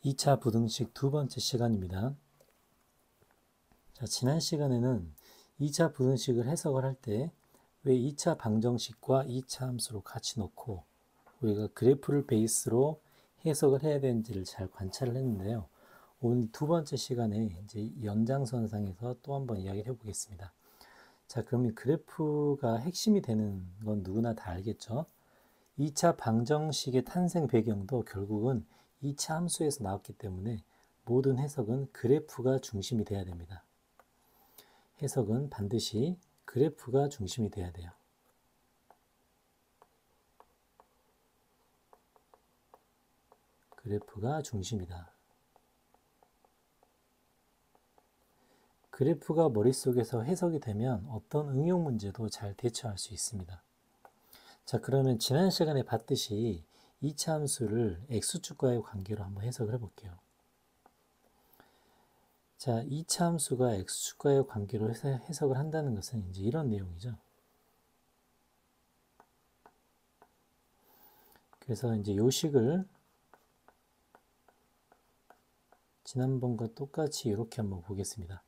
2차 부등식 두 번째 시간입니다. 자, 지난 시간에는 2차 부등식을 해석을 할 때 왜 2차 방정식과 2차 함수로 같이 놓고 우리가 그래프를 베이스로 해석을 해야 되는지를 잘 관찰을 했는데요. 오늘 두 번째 시간에 이제 연장선상에서 또 한번 이야기를 해보겠습니다. 자, 그러면 그래프가 핵심이 되는 건 누구나 다 알겠죠? 2차 방정식의 탄생 배경도 결국은 2차 함수에서 나왔기 때문에 모든 해석은 그래프가 중심이 돼야 됩니다. 해석은 반드시 그래프가 중심이 돼야 돼요. 그래프가 중심이다. 그래프가 머릿속에서 해석이 되면 어떤 응용 문제도 잘 대처할 수 있습니다. 자, 그러면 지난 시간에 봤듯이 2차 함수를 x축과의 관계로 한번 해석을 해볼게요. 자, 2차 함수가 x축과의 관계로 해석을 한다는 것은 이제 이런 내용이죠. 그래서 이제 요 식을 지난번과 똑같이 이렇게 한번 보겠습니다.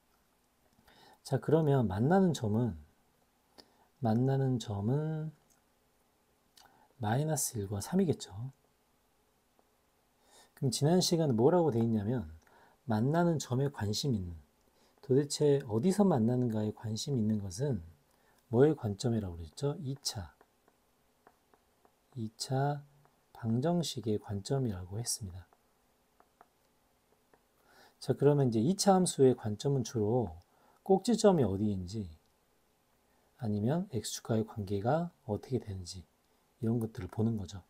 자, 그러면 만나는 점은 마이너스 1과 3이겠죠. 그럼 지난 시간에 뭐라고 돼 있냐면 만나는 점에 관심 있는, 도대체 어디서 만나는가에 관심 있는 것은 뭐의 관점이라고 그랬죠? 2차 방정식의 관점이라고 했습니다. 자, 그러면 이제 2차 함수의 관점은 주로 꼭지점이 어디인지 아니면 x축과의 관계가 어떻게 되는지 이런 것들을 보는 거죠.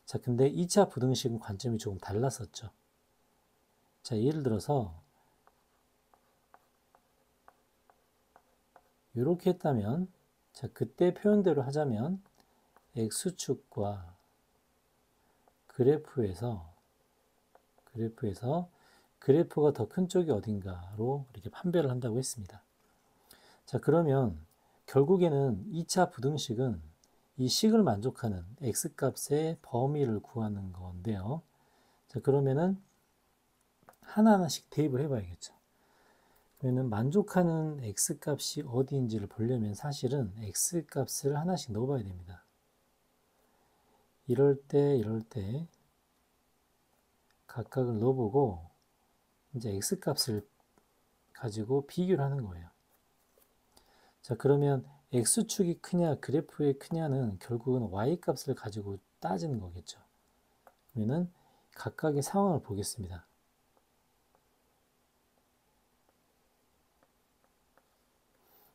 자, 근데 2차 부등식은 관점이 조금 달랐었죠. 자, 예를 들어서 이렇게 했다면, 자, 그때 표현대로 하자면 x축과 그래프에서 그래프가 더 큰 쪽이 어딘가로 이렇게 판별을 한다고 했습니다. 자, 그러면 결국에는 2차 부등식은 이 식을 만족하는 x값의 범위를 구하는 건데요. 자, 그러면은 하나하나씩 대입을 해봐야겠죠. 그러면 만족하는 x값이 어디인지를 보려면 사실은 x값을 하나씩 넣어봐야 됩니다. 이럴 때 각각을 넣어보고 이제 x값을 가지고 비교를 하는 거예요. 자, 그러면 x축이 크냐 그래프의 크냐는 결국은 y값을 가지고 따지는 거겠죠. 그러면은 각각의 상황을 보겠습니다.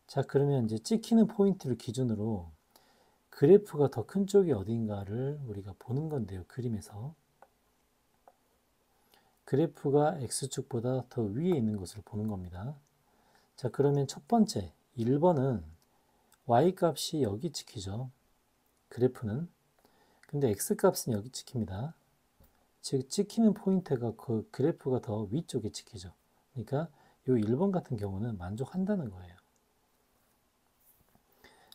자, 그러면 이제 찍히는 포인트를 기준으로 그래프가 더 큰 쪽이 어딘가를 우리가 보는 건데요. 그림에서. 그래프가 x축보다 더 위에 있는 것을 보는 겁니다. 자, 그러면 첫 번째 1번은 y값이 여기 찍히죠. 그래프는. 근데 x값은 여기 찍힙니다. 즉 찍히는 포인트가 그 그래프가 더 위쪽에 찍히죠. 그러니까 이 1번 같은 경우는 만족한다는 거예요.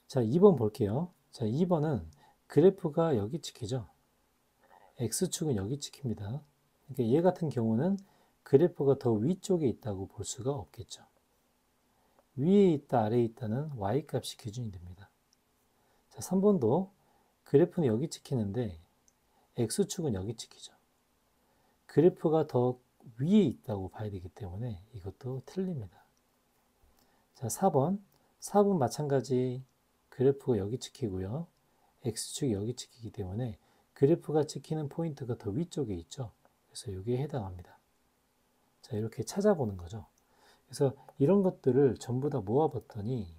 자, 2번 볼게요. 자, 2번은 그래프가 여기 찍히죠. x축은 여기 찍힙니다. 그러니까 얘 같은 경우는 그래프가 더 위쪽에 있다고 볼 수가 없겠죠. 위에 있다, 아래에 있다는 y값이 기준이 됩니다. 자, 3번도 그래프는 여기 찍히는데 x축은 여기 찍히죠. 그래프가 더 위에 있다고 봐야 되기 때문에 이것도 틀립니다. 자, 4번 마찬가지 그래프가 여기 찍히고요. x축이 여기 찍히기 때문에 그래프가 찍히는 포인트가 더 위쪽에 있죠. 그래서 여기에 해당합니다. 자, 이렇게 찾아보는 거죠. 그래서 이런 것들을 전부 다 모아봤더니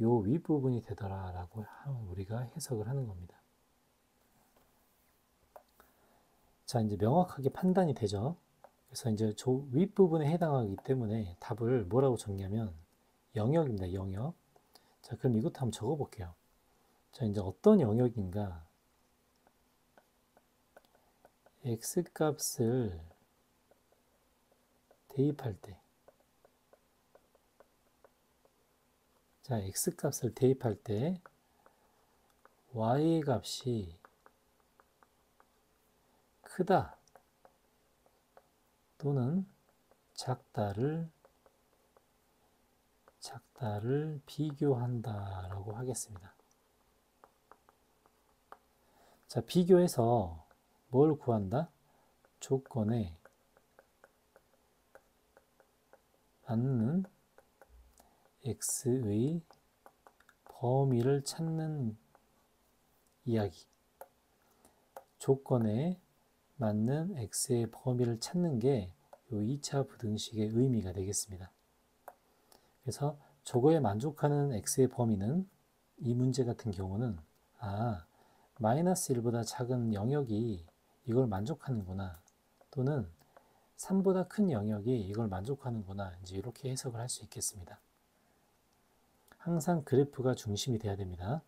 요 윗부분이 되더라라고 우리가 해석을 하는 겁니다. 자, 이제 명확하게 판단이 되죠. 그래서 이제 저 윗부분에 해당하기 때문에 답을 뭐라고 적냐면 영역입니다. 영역. 자, 그럼 이것도 한번 적어볼게요. 자, 이제 어떤 영역인가? x값을 대입할 때, 자, x값을 대입할 때 y값이 크다. 또는 작다를 비교한다라고 하겠습니다. 자, 비교해서 뭘 구한다? 조건에 맞는 x의 범위를 찾는 이야기. 조건에 맞는 x의 범위를 찾는 게 이 2차 부등식의 의미가 되겠습니다. 그래서 저거에 만족하는 x의 범위는 이 문제 같은 경우는 마이너스 1보다 작은 영역이 이걸 만족하는구나, 또는 3보다 큰 영역이 이걸 만족하는구나, 이제 이렇게 해석을 할 수 있겠습니다. 항상 그래프가 중심이 돼야 됩니다.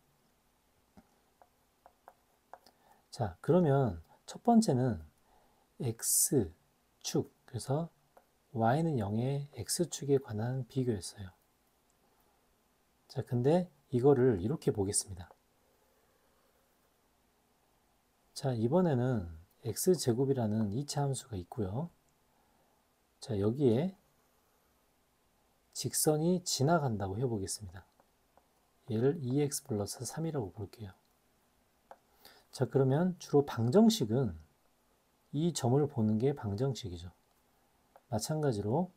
자, 그러면 첫 번째는 x축, 그래서 y는 0의 x축에 관한 비교였어요. 자, 근데 이거를 이렇게 보겠습니다. 자, 이번에는 x제곱이라는 2차 함수가 있고요. 자, 여기에 직선이 지나간다고 해보겠습니다. 얘를 2x 플러스 3이라고 볼게요. 자, 그러면 주로 방정식은 이 점을 보는 게 방정식이죠. 마찬가지로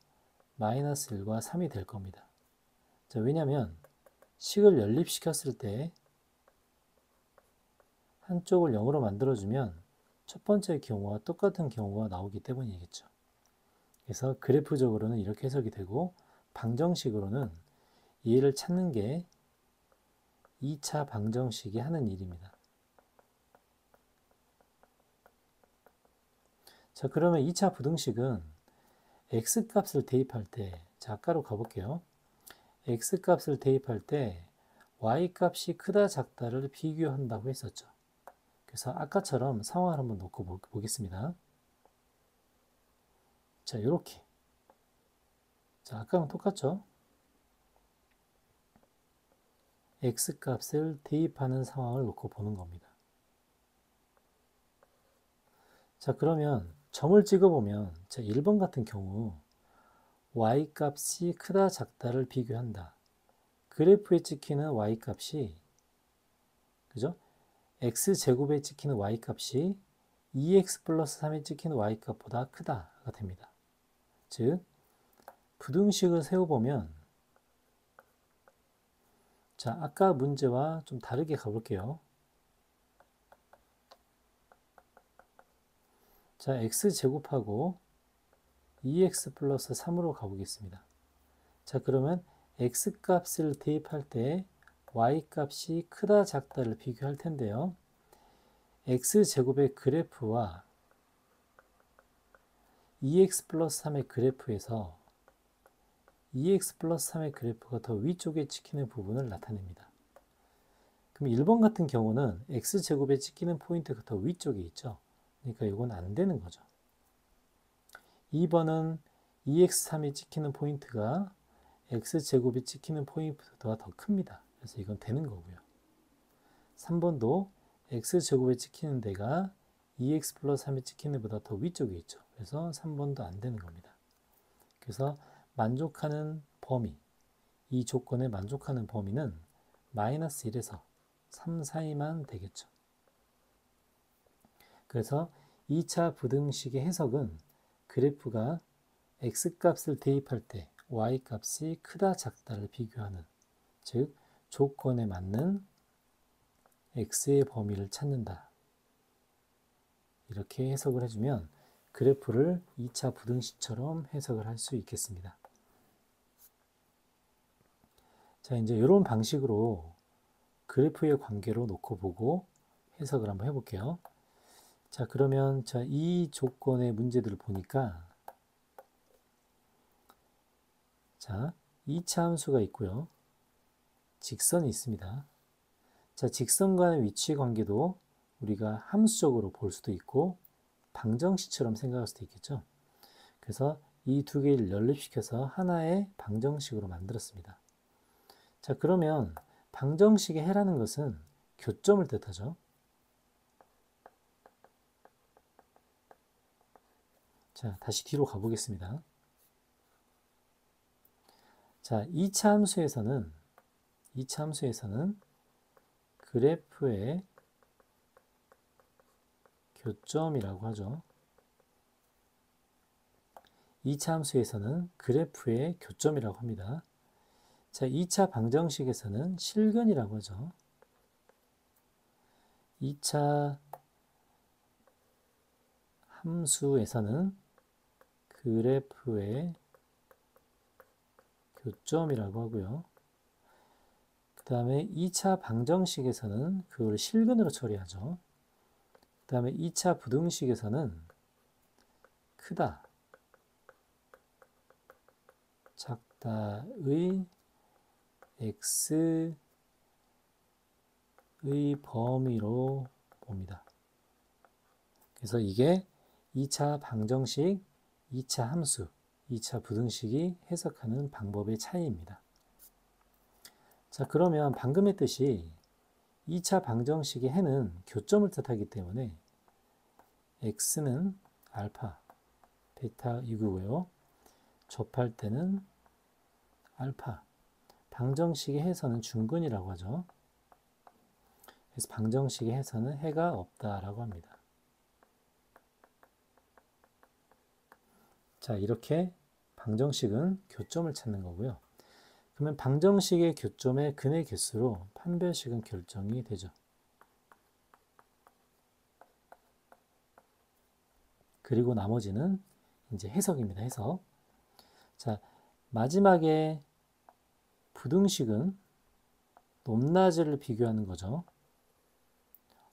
마이너스 1과 3이 될 겁니다. 자, 왜냐하면 식을 연립시켰을 때 한쪽을 0으로 만들어주면 첫 번째 경우와 똑같은 경우가 나오기 때문이겠죠. 그래서 그래프적으로는 이렇게 해석이 되고, 방정식으로는 얘를 찾는 게 2차 방정식이 하는 일입니다. 자, 그러면 2차 부등식은 x값을 대입할 때, 자, 아까로 가볼게요. x값을 대입할 때 y값이 크다 작다를 비교한다고 했었죠. 그래서 아까처럼 상황을 한번 놓고 보겠습니다. 자, 요렇게. 자, 아까랑 똑같죠? x값을 대입하는 상황을 놓고 보는 겁니다. 자, 그러면 점을 찍어보면, 자, 1번 같은 경우 y값이 크다 작다를 비교한다. 그래프에 찍히는 y값이, 그죠? x제곱에 찍히는 y값이 2x 플러스 3에 찍히는 y값보다 크다가 됩니다. 즉, 부등식을 세워보면, 자, 아까 문제와 좀 다르게 가볼게요. 자, x제곱하고 2x 플러스 3으로 가보겠습니다. 자, 그러면 x값을 대입할 때 y값이 크다 작다를 비교할 텐데요. x제곱의 그래프와 2x 플러스 3의 그래프에서 2x 플러스 3의 그래프가 더 위쪽에 찍히는 부분을 나타냅니다. 그럼 1번 같은 경우는 x제곱에 찍히는 포인트가 더 위쪽에 있죠. 그러니까 이건 안 되는 거죠. 2번은 2x3이 찍히는 포인트가 x제곱이 찍히는 포인트보다 더 큽니다. 그래서 이건 되는 거고요. 3번도 x제곱에 찍히는 데가 2x 플러스 3이 찍히는 데보다 더 위쪽에 있죠. 그래서 3번도 안 되는 겁니다. 그래서 만족하는 범위, 이 조건에 만족하는 범위는 마이너스 1에서 3 사이만 되겠죠. 그래서 2차 부등식의 해석은 그래프가 x값을 대입할 때 y값이 크다 작다를 비교하는, 즉 조건에 맞는 x의 범위를 찾는다. 이렇게 해석을 해주면 그래프를 2차 부등식처럼 해석을 할 수 있겠습니다. 자, 이제 이런 방식으로 그래프의 관계로 놓고 보고 해석을 한번 해볼게요. 자, 그러면 자, 이 조건의 문제들을 보니까, 자, 2차 함수가 있고요. 직선이 있습니다. 자, 직선 간의 위치 관계도 우리가 함수적으로 볼 수도 있고 방정식처럼 생각할 수도 있겠죠. 그래서 이 두 개를 연립시켜서 하나의 방정식으로 만들었습니다. 자, 그러면 방정식의 해라는 것은 교점을 뜻하죠. 자, 다시 뒤로 가보겠습니다. 자, 2차 함수에서는 그래프의 교점이라고 하죠. 2차 함수에서는 그래프의 교점이라고 합니다. 자, 2차 방정식에서는 실근이라고 하죠. 2차 함수에서는 그래프의 교점이라고 하고요. 그 다음에 2차 방정식에서는 그걸 실근으로 처리하죠. 그 다음에 2차 부등식에서는 크다, 작다의 x의 범위로 봅니다. 그래서 이게 2차 방정식, 2차 함수, 2차 부등식이 해석하는 방법의 차이입니다. 자, 그러면 방금 했듯이 2차 방정식의 해는 교점을 뜻하기 때문에 x는 알파, 베타 이고요. 접할 때는 알파. 방정식의 해서는 중근이라고 하죠. 그래서 방정식의 해서는 해가 없다라고 합니다. 자, 이렇게 방정식은 교점을 찾는 거고요. 그러면 방정식의 교점의 근의 개수로 판별식은 결정이 되죠. 그리고 나머지는 이제 해석입니다. 해석. 자, 마지막에 부등식은 높낮이를 비교하는 거죠.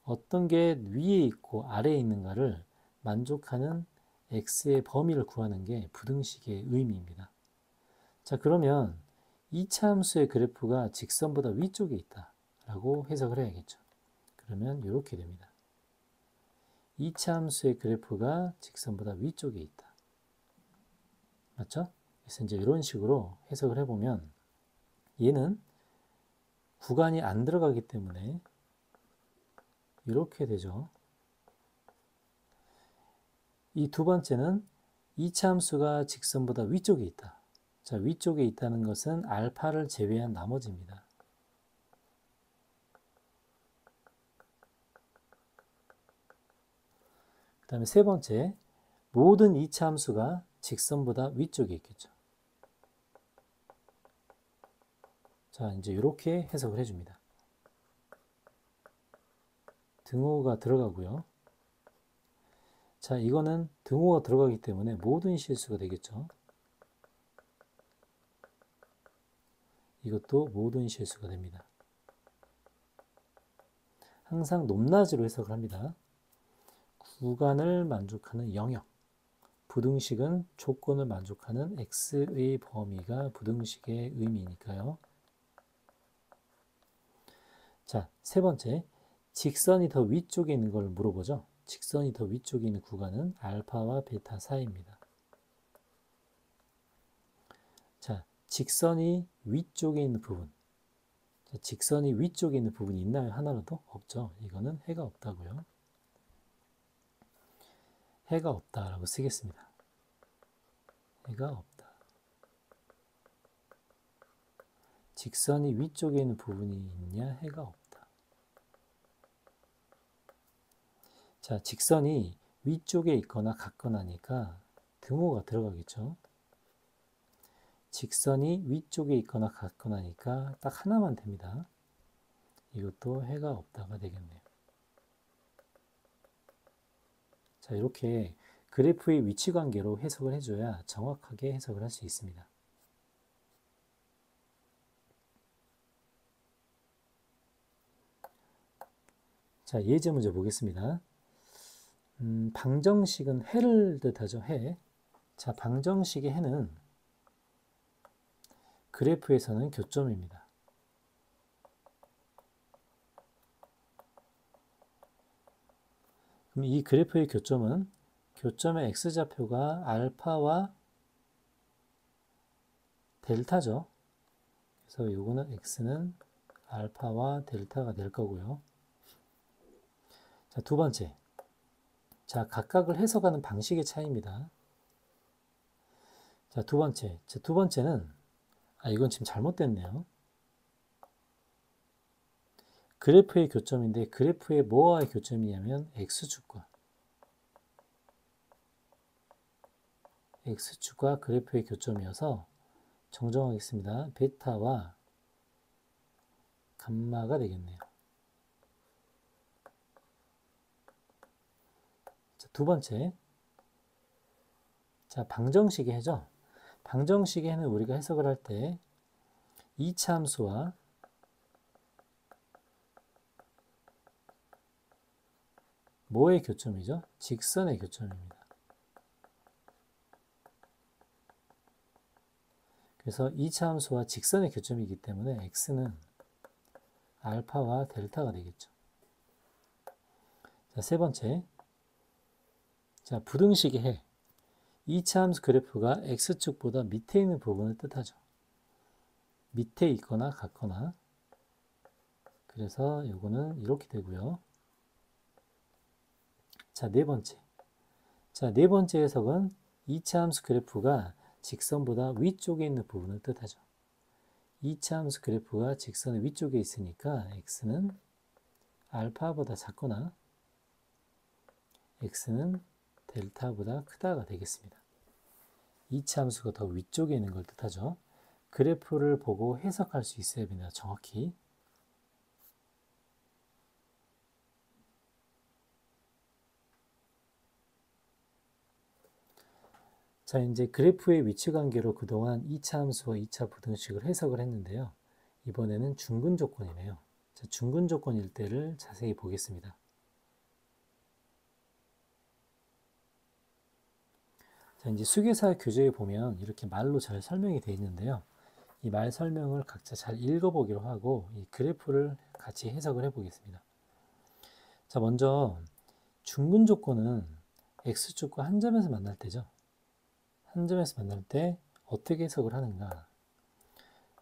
어떤 게 위에 있고 아래에 있는가를 만족하는 x의 범위를 구하는 게 부등식의 의미입니다. 자, 그러면 2차 함수의 그래프가 직선보다 위쪽에 있다 라고 해석을 해야겠죠. 그러면 이렇게 됩니다. 2차 함수의 그래프가 직선보다 위쪽에 있다. 맞죠? 그래서 이제 이런 식으로 해석을 해보면 얘는 구간이 안 들어가기 때문에 이렇게 되죠. 이 두 번째는 2차 함수가 직선보다 위쪽에 있다. 자, 위쪽에 있다는 것은 알파를 제외한 나머지입니다. 그 다음에 세 번째, 모든 2차 함수가 직선보다 위쪽에 있겠죠. 자, 이제 이렇게 해석을 해줍니다. 등호가 들어가고요. 자, 이거는 등호가 들어가기 때문에 모든 실수가 되겠죠. 이것도 모든 실수가 됩니다. 항상 높낮이로 해석을 합니다. 구간을 만족하는 영역. 부등식은 조건을 만족하는 x의 범위가 부등식의 의미니까요. 자, 세 번째. 직선이 더 위쪽에 있는 걸 물어보죠. 직선이 더 위쪽에 있는 구간은 알파와 베타 사이입니다. 자, 직선이 위쪽에 있는 부분. 자, 직선이 위쪽에 있는 부분이 있나요? 하나라도? 없죠. 이거는 해가 없다고요. 해가 없다라고 쓰겠습니다. 해가 없다. 직선이 위쪽에 있는 부분이 있냐? 해가 없다. 자, 직선이 위쪽에 있거나 같거나니까 등호가 들어가겠죠. 직선이 위쪽에 있거나 같거나니까 딱 하나만 됩니다. 이것도 해가 없다가 되겠네요. 자, 이렇게 그래프의 위치 관계로 해석을 해줘야 정확하게 해석을 할 수 있습니다. 자, 예제 문제 보겠습니다. 방정식은 해를 뜻하죠. 해. 자, 방정식의 해는 그래프에서는 교점입니다. 그럼 이 그래프의 교점은 교점의 x좌표가 알파와 델타죠. 그래서 요거는 x는 알파와 델타가 될 거고요. 자, 두 번째. 자, 각각을 해석하는 방식의 차이입니다. 자, 두 번째. 자, 두 번째는, 이건 지금 잘못됐네요. 그래프의 교점인데, 그래프의 뭐와의 교점이냐면, X축과 그래프의 교점이어서 정정하겠습니다. 베타와 감마가 되겠네요. 자, 두 번째. 자, 방정식의 해죠. 방정식의 해는 우리가 해석을 할 때 2차 함수와 뭐의 교점이죠? 직선의 교점입니다. 그래서 2차 함수와 직선의 교점이기 때문에 x는 알파와 델타가 되겠죠. 자, 세 번째. 자, 부등식의 해. 2차 함수 그래프가 x축보다 밑에 있는 부분을 뜻하죠. 밑에 있거나 같거나. 그래서 요거는 이렇게 되고요. 자, 네 번째. 자, 네 번째 해석은 2차 함수 그래프가 직선보다 위쪽에 있는 부분을 뜻하죠. 2차 함수 그래프가 직선의 위쪽에 있으니까 x는 알파보다 작거나 x는 델타보다 크다가 되겠습니다. 2차 함수가 더 위쪽에 있는 걸 뜻하죠. 그래프를 보고 해석할 수 있어야 됩니다. 정확히. 자, 이제 그래프의 위치 관계로 그동안 2차 함수와 2차 부등식을 해석을 했는데요. 이번에는 중근 조건이네요. 자, 중근 조건일 때를 자세히 보겠습니다. 자, 이제 수계사 교재에 보면 이렇게 말로 잘 설명이 되어 있는데요. 이 말 설명을 각자 잘 읽어보기로 하고 이 그래프를 같이 해석을 해보겠습니다. 자, 먼저 중근 조건은 x축과 한 점에서 만날 때죠. 한 점에서 만날 때 어떻게 해석을 하는가?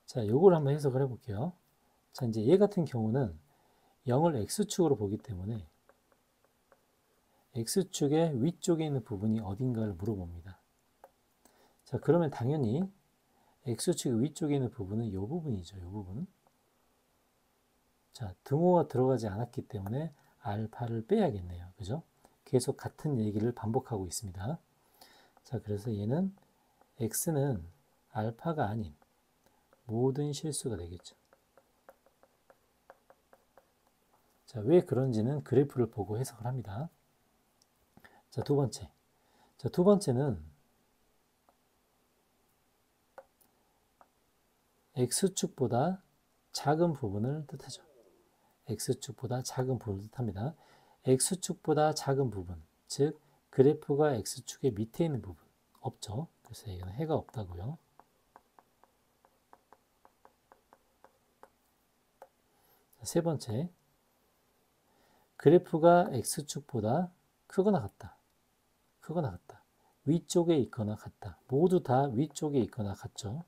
자, 요걸 한번 해석을 해볼게요. 자, 이제 얘 같은 경우는 0을 x축으로 보기 때문에 x축의 위쪽에 있는 부분이 어딘가를 물어봅니다. 자, 그러면 당연히 x축의 위쪽에 있는 부분은 이 부분이죠. 이 부분. 자, 등호가 들어가지 않았기 때문에 알파를 빼야겠네요. 그죠? 계속 같은 얘기를 반복하고 있습니다. 자, 그래서 얘는 x는 알파가 아닌 모든 실수가 되겠죠. 자, 왜 그런지는 그래프를 보고 해석을 합니다. 자, 두 번째. 자, 두 번째는 x축보다 작은 부분을 뜻하죠. x축보다 작은 부분을 뜻합니다. x축보다 작은 부분, 즉 그래프가 x축의 밑에 있는 부분 없죠. 그래서 이건 해가 없다고요. 자, 세 번째, 그래프가 x축보다 크거나 같다. 크거나 같다. 위쪽에 있거나 같다. 모두 다 위쪽에 있거나 같죠.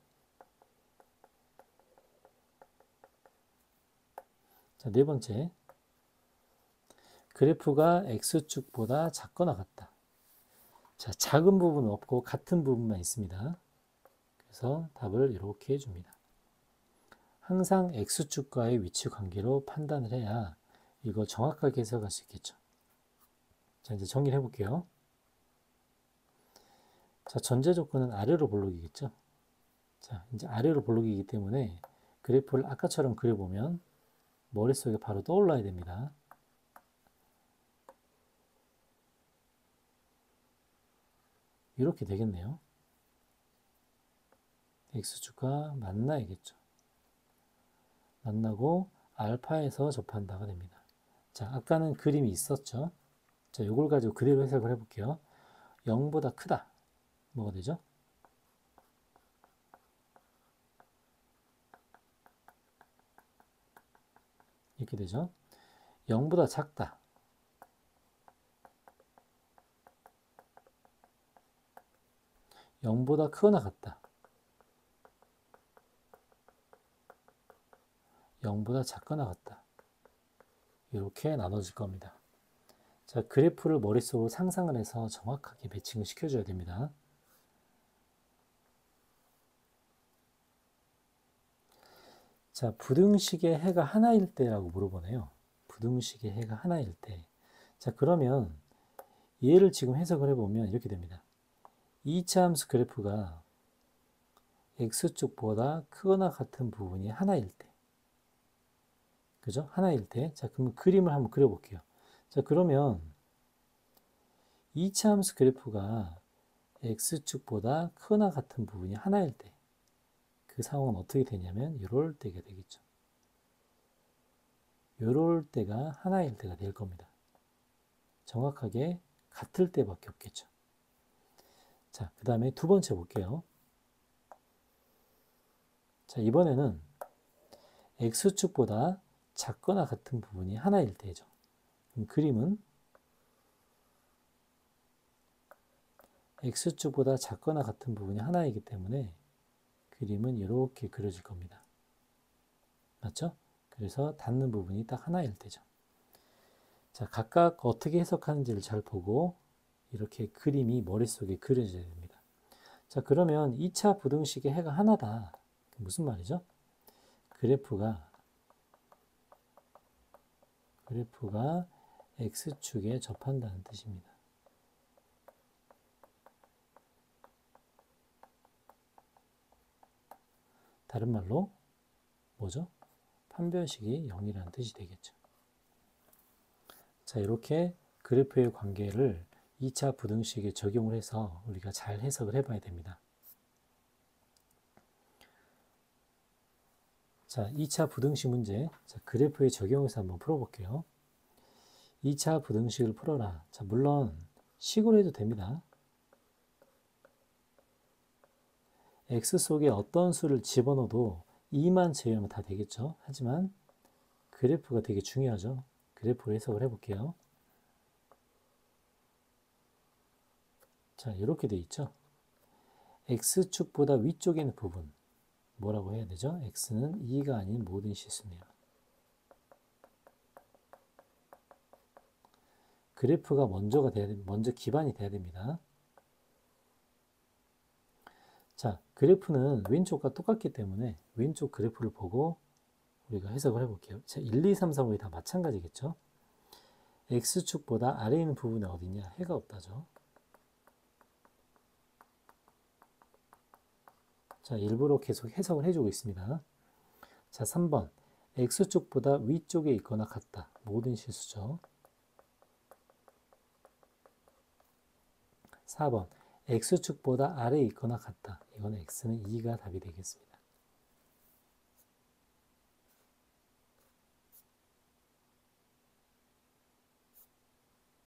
자, 네 번째, 그래프가 x축보다 작거나 같다. 자, 작은 부분은 없고 같은 부분만 있습니다. 그래서 답을 이렇게 해줍니다. 항상 x축과의 위치 관계로 판단을 해야 이거 정확하게 해석할 수 있겠죠. 자, 이제 정리를 해볼게요. 자, 전제 조건은 아래로 볼록이겠죠. 자, 이제 아래로 볼록이기 때문에 그래프를 아까처럼 그려보면 머릿속에 바로 떠올라야 됩니다. 이렇게 되겠네요. x축과 만나야겠죠. 만나고 알파에서 접한다가 됩니다. 자, 아까는 그림이 있었죠. 자, 요걸 가지고 그대로 해석을 해볼게요. 0보다 크다. 뭐가 되죠? 이렇게 되죠. 0보다 작다. 0보다 크거나 같다. 0보다 작거나 같다. 이렇게 나눠질 겁니다. 자, 그래프를 머릿속으로 상상을 해서 정확하게 매칭을 시켜줘야 됩니다. 자, 부등식의 해가 하나일 때라고 물어보네요. 부등식의 해가 하나일 때. 자, 그러면 얘를 지금 해석을 해보면 이렇게 됩니다. 2차 함수 그래프가 x축보다 크거나 같은 부분이 하나일 때. 그죠? 하나일 때. 자, 그럼 그림을 한번 그려볼게요. 자, 그러면 2차 함수 그래프가 x축보다 크거나 같은 부분이 하나일 때. 그 상황은 어떻게 되냐면 이럴 때가 되겠죠. 이럴 때가 하나일 때가 될 겁니다. 정확하게 같을 때밖에 없겠죠. 자, 그 다음에 두 번째 볼게요. 자, 이번에는 x축보다 작거나 같은 부분이 하나일 때죠. 그럼 그림은 x축보다 작거나 같은 부분이 하나이기 때문에 그림은 이렇게 그려질 겁니다. 맞죠? 그래서 닿는 부분이 딱 하나일 때죠. 자, 각각 어떻게 해석하는지를 잘 보고 이렇게 그림이 머릿속에 그려져야 됩니다. 자, 그러면 2차 부등식의 해가 하나다. 무슨 말이죠? 그래프가 x축에 접한다는 뜻입니다. 다른 말로 뭐죠? 판별식이 0이라는 뜻이 되겠죠. 자, 이렇게 그래프의 관계를 2차 부등식에 적용을 해서 우리가 잘 해석을 해봐야 됩니다. 자, 2차 부등식 문제. 자, 그래프에 적용해서 한번 풀어볼게요. 2차 부등식을 풀어라. 자, 물론 식으로 해도 됩니다. x 속에 어떤 수를 집어넣어도 2만 제외하면 다 되겠죠. 하지만 그래프가 되게 중요하죠. 그래프로 해석을 해볼게요. 자, 이렇게 돼 있죠. x축보다 위쪽에 있는 부분 뭐라고 해야 되죠? x는 2가 아닌 모든 실수네요. 그래프가 먼저 기반이 돼야 됩니다. 자, 그래프는 왼쪽과 똑같기 때문에 왼쪽 그래프를 보고 우리가 해석을 해볼게요. 자, 1, 2, 3, 4, 5이 다 마찬가지겠죠? x축보다 아래에 있는 부분에 어디냐? 해가 없다죠. 자, 일부러 계속 해석을 해주고 있습니다. 자, 3번. x축보다 위쪽에 있거나 같다. 모든 실수죠. 4번. x축보다 아래에 있거나 같다. 이건 x는 2가 답이 되겠습니다.